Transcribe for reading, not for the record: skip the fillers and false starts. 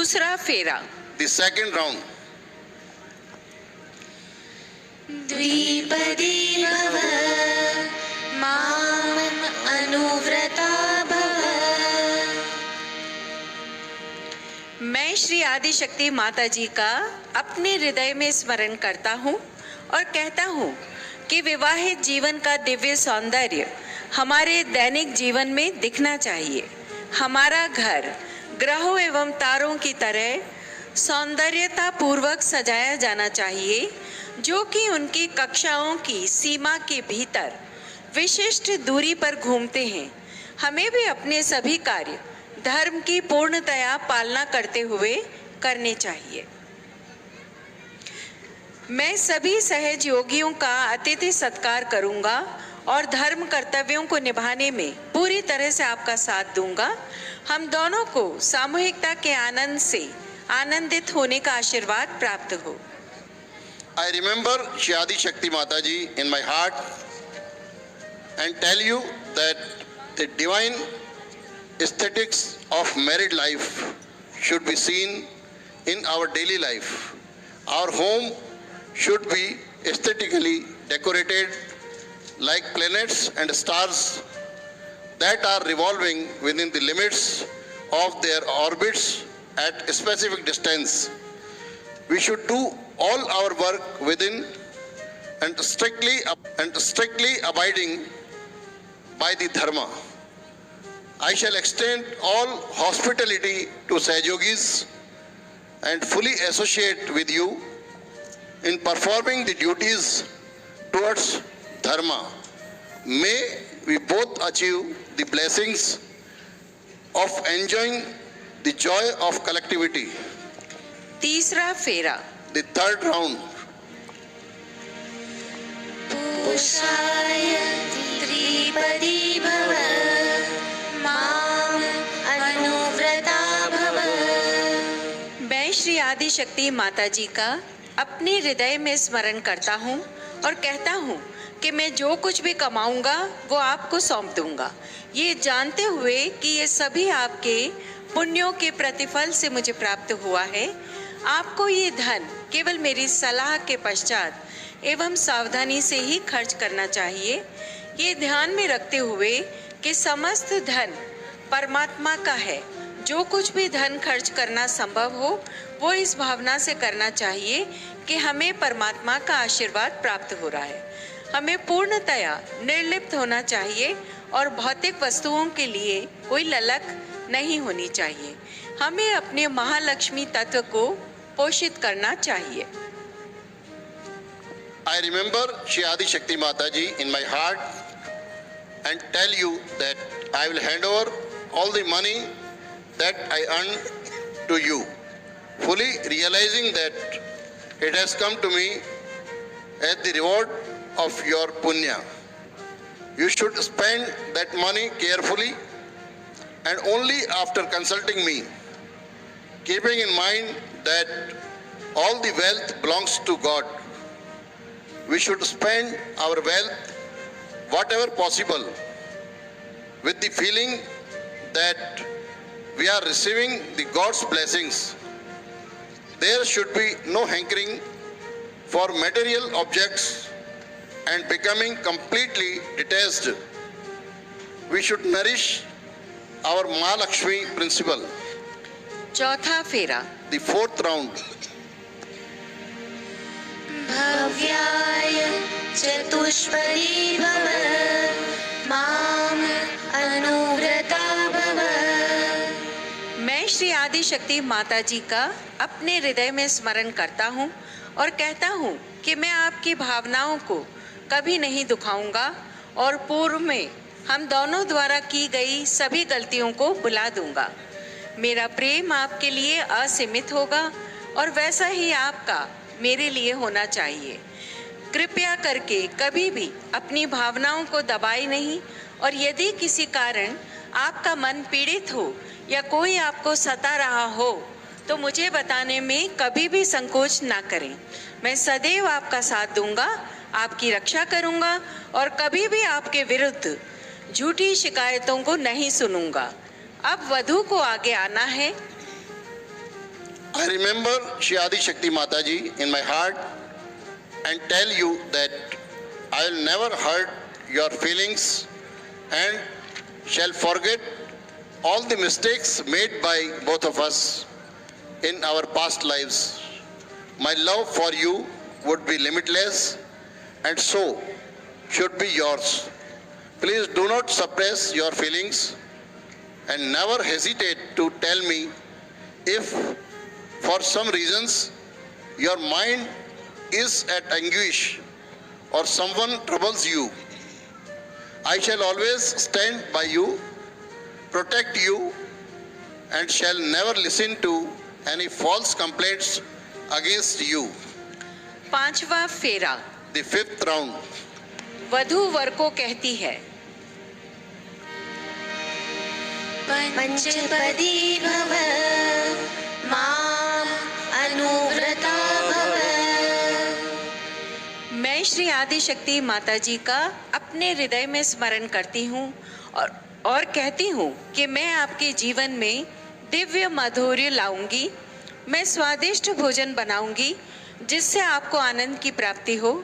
दूसरा फेरा। The second round. द्विपदी भव माम अनुव्रता भव। मैं श्री आदिशक्ति माता जी का अपने हृदय में स्मरण करता हूँ और कहता हूँ कि विवाहित जीवन का दिव्य सौंदर्य हमारे दैनिक जीवन में दिखना चाहिए। हमारा घर ग्रहों एवं तारों की तरह सौंदर्यता पूर्वक सजाया जाना चाहिए, जो कि उनकी कक्षाओं की सीमा के भीतर विशिष्ट दूरी पर घूमते हैं। हमें भी अपने सभी कार्य धर्म की पूर्णतया पालना करते हुए करने चाहिए। मैं सभी सहयोगियों का अतिथि सत्कार करूंगा और धर्म कर्तव्यों को निभाने में पूरी तरह से आपका साथ दूंगा। हम दोनों को सामूहिकता के आनंद से आनंदित होने का आशीर्वाद प्राप्त हो। I remember Shri Adi Shakti Mataji in my heart and tell you that the divine aesthetics of married life should be seen in our daily life. Our home should be aesthetically decorated like planets and stars that are revolving within the limits of their orbits at a specific distance. We should do all our work within and strictly abiding by the dharma. I shall extend all hospitality to Sahayogis and fully associate with you in performing the duties towards dharma. May we both achieve the blessings of enjoying the joy of collectivity. तीसरा फेरा। The third round. पूषाय त्रिपदी भव माम अनुव्रता भव। मैं श्री आदिशक्ति माता जी का अपने हृदय में स्मरण करता हूँ और कहता हूँ कि मैं जो कुछ भी कमाऊंगा वो आपको सौंप दूंगा, ये जानते हुए कि ये सभी आपके पुण्यों के प्रतिफल से मुझे प्राप्त हुआ है। आपको ये धन केवल मेरी सलाह के पश्चात एवं सावधानी से ही खर्च करना चाहिए, ये ध्यान में रखते हुए कि समस्त धन परमात्मा का है। जो कुछ भी धन खर्च करना संभव हो वो इस भावना से करना चाहिए कि हमें परमात्मा का आशीर्वाद प्राप्त हो रहा है। हमें पूर्णतया निर्लिप्त होना चाहिए और भौतिक वस्तुओं के लिए कोई ललक नहीं होनी चाहिए। हमें अपने महालक्ष्मी तत्व को पोषित करना चाहिए। I remember Shri Adi Shakti Mataji in my heart and tell you that I will hand over all the money that I earn to you, fully realizing that it has come to me as the reward of your punya. You should spend that money carefully and only after consulting me, keeping in mind that all the wealth belongs to God. We should spend our wealth, whatever possible, with the feeling that we are receiving the God's blessings. There should be no hankering for material objects and becoming completely detached. We should nourish our Mahalakshmi principle. चौथा फेरा। The fourth round. भव्याय चतुष्पदी भव माम अनुव्रता भव। मैं श्री आदिशक्ति माता जी का अपने हृदय में स्मरण करता हूँ और कहता हूँ कि मैं आपकी भावनाओं को कभी नहीं दुखाऊंगा और पूर्व में हम दोनों द्वारा की गई सभी गलतियों को भुला दूंगा। मेरा प्रेम आपके लिए असीमित होगा और वैसा ही आपका मेरे लिए होना चाहिए। कृपया करके कभी भी अपनी भावनाओं को दबाए नहीं और यदि किसी कारण आपका मन पीड़ित हो या कोई आपको सता रहा हो तो मुझे बताने में कभी भी संकोच ना करें। मैं सदैव आपका साथ दूंगा, आपकी रक्षा करूंगा और कभी भी आपके विरुद्ध झूठी शिकायतों को नहीं सुनूंगा। अब वधू को आगे आना है। I remember Shri Adi Shakti Mataji in my heart and tell you that I will never hurt your feelings and shall forget all the mistakes made by both of us in our past lives. My love for you would be limitless and so should be yours. Please do not suppress your feelings and never hesitate to tell me if for some reasons your mind is at anguish or someone troubles you. I shall always stand by you, protect you, and shall never listen to any false complaints against you. पांचवा फेरा। The fifth round. वधू वर को कहती है, पंचपदी भव माम अनुव्रता भव। मैं श्री आदि शक्ति माता जी का अपने हृदय में स्मरण करती हूँ और कहती हूँ कि मैं आपके जीवन में दिव्य माधुर्य लाऊंगी। मैं स्वादिष्ट भोजन बनाऊंगी जिससे आपको आनंद की प्राप्ति हो।